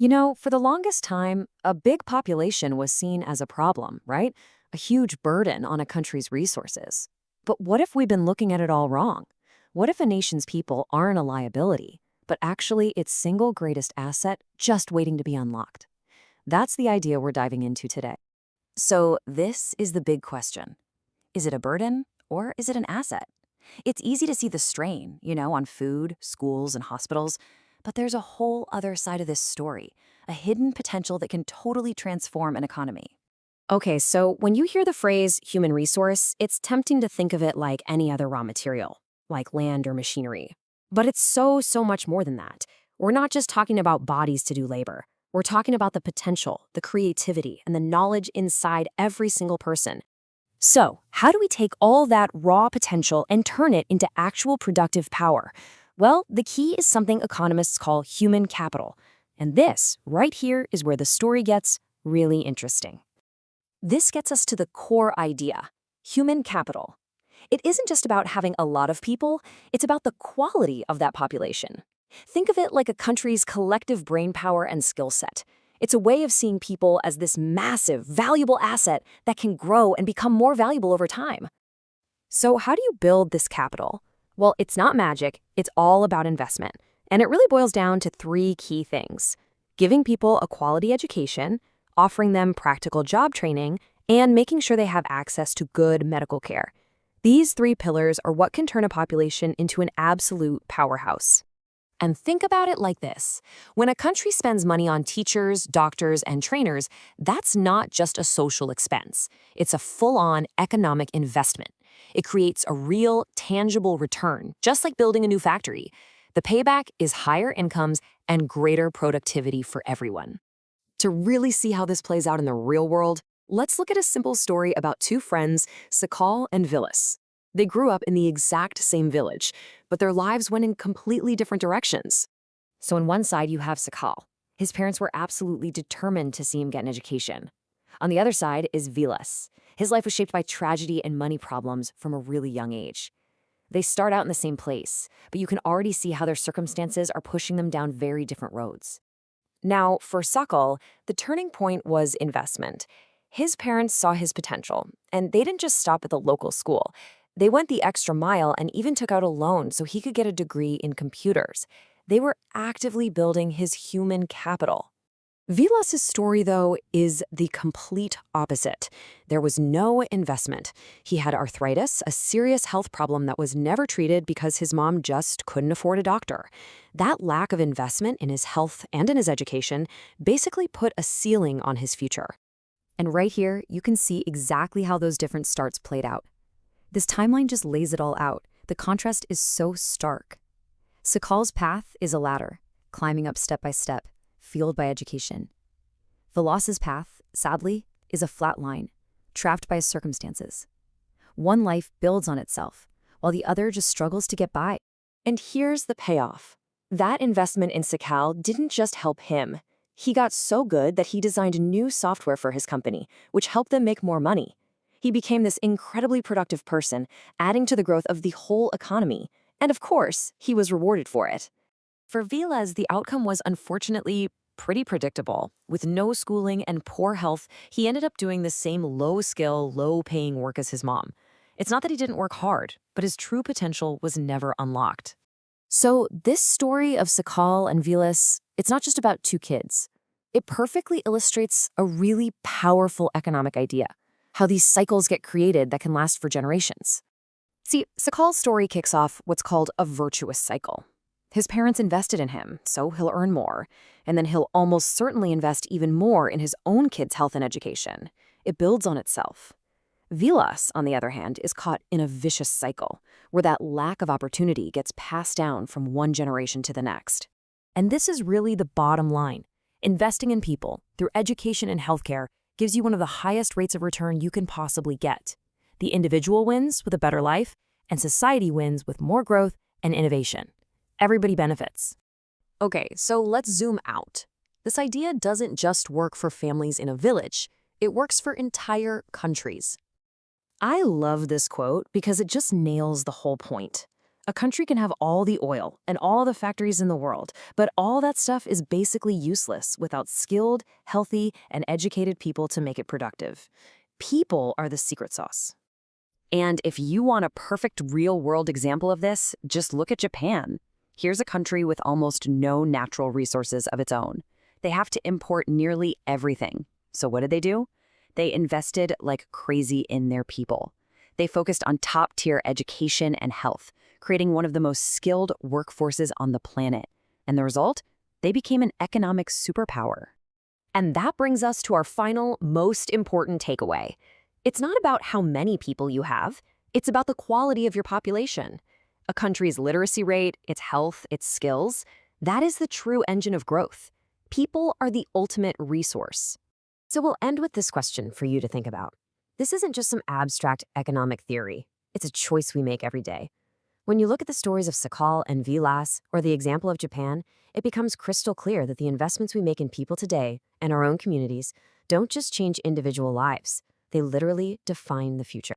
For the longest time, a big population was seen as a problem, right? A huge burden on a country's resources. But what if we've been looking at it all wrong? What if a nation's people aren't a liability, but actually its single greatest asset just waiting to be unlocked? That's the idea we're diving into today. So, this is the big question. Is it a burden or is it an asset? It's easy to see the strain, on food, schools, and hospitals, but there's a whole other side of this story, a hidden potential that can totally transform an economy. Okay, so when you hear the phrase human resource, it's tempting to think of it like any other raw material, like land or machinery. But it's so much more than that. We're not just talking about bodies to do labor. We're talking about the potential, the creativity, and the knowledge inside every single person. So, how do we take all that raw potential and turn it into actual productive power? Well, the key is something economists call human capital. And this, right here, is where the story gets really interesting. This gets us to the core idea, human capital. It isn't just about having a lot of people, it's about the quality of that population. Think of it like a country's collective brainpower and skill set. It's a way of seeing people as this massive, valuable asset that can grow and become more valuable over time. So how do you build this capital? Well, it's not magic, it's all about investment. And it really boils down to three key things: giving people a quality education, offering them practical job training, and making sure they have access to good medical care. These three pillars are what can turn a population into an absolute powerhouse. And think about it like this. When a country spends money on teachers, doctors, and trainers, that's not just a social expense. It's a full-on economic investment. It creates a real, tangible return, just like building a new factory. The payback is higher incomes and greater productivity for everyone. To really see how this plays out in the real world, let's look at a simple story about two friends, Sakal and Vilas. They grew up in the exact same village, but their lives went in completely different directions. So on one side, you have Sakal. His parents were absolutely determined to see him get an education. On the other side is Vilas. His life was shaped by tragedy and money problems from a really young age. They start out in the same place, but you can already see how their circumstances are pushing them down very different roads. Now, for Sakal, the turning point was investment. His parents saw his potential, and they didn't just stop at the local school. They went the extra mile and even took out a loan so he could get a degree in computers. They were actively building his human capital. Vilas's story, though, is the complete opposite. There was no investment. He had arthritis, a serious health problem that was never treated because his mom just couldn't afford a doctor. That lack of investment in his health and in his education basically put a ceiling on his future. And right here, you can see exactly how those different starts played out. This timeline just lays it all out. The contrast is so stark. Sakal's path is a ladder, climbing up step by step, fueled by education. Vilas's path, sadly, is a flat line, trapped by his circumstances. One life builds on itself, while the other just struggles to get by. And here's the payoff. That investment in Sakal didn't just help him. He got so good that he designed new software for his company, which helped them make more money. He became this incredibly productive person, adding to the growth of the whole economy. And of course, he was rewarded for it. For Vilas, the outcome was unfortunately pretty predictable. With no schooling and poor health, he ended up doing the same low-skill, low-paying work as his mom. It's not that he didn't work hard, but his true potential was never unlocked. So this story of Sakal and Vilas, it's not just about two kids. It perfectly illustrates a really powerful economic idea, how these cycles get created that can last for generations. See, Sakal's story kicks off what's called a virtuous cycle. His parents invested in him, so he'll earn more, and then he'll almost certainly invest even more in his own kids' health and education. It builds on itself. Vilas, on the other hand, is caught in a vicious cycle, where that lack of opportunity gets passed down from one generation to the next. And this is really the bottom line. Investing in people, through education and healthcare, gives you one of the highest rates of return you can possibly get. The individual wins with a better life, and society wins with more growth and innovation. Everybody benefits. Okay, so let's zoom out. This idea doesn't just work for families in a village. It works for entire countries. I love this quote because it just nails the whole point. A country can have all the oil and all the factories in the world, but all that stuff is basically useless without skilled, healthy, and educated people to make it productive. People are the secret sauce. And if you want a perfect real-world example of this, just look at Japan. Here's a country with almost no natural resources of its own. They have to import nearly everything. So what did they do? They invested like crazy in their people. They focused on top-tier education and health, creating one of the most skilled workforces on the planet. And the result? They became an economic superpower. And that brings us to our final, most important takeaway. It's not about how many people you have, it's about the quality of your population. A country's literacy rate, its health, its skills, that is the true engine of growth. People are the ultimate resource. So we'll end with this question for you to think about. This isn't just some abstract economic theory. It's a choice we make every day. When you look at the stories of Sakal and Vilas, or the example of Japan, it becomes crystal clear that the investments we make in people today and our own communities don't just change individual lives. They literally define the future.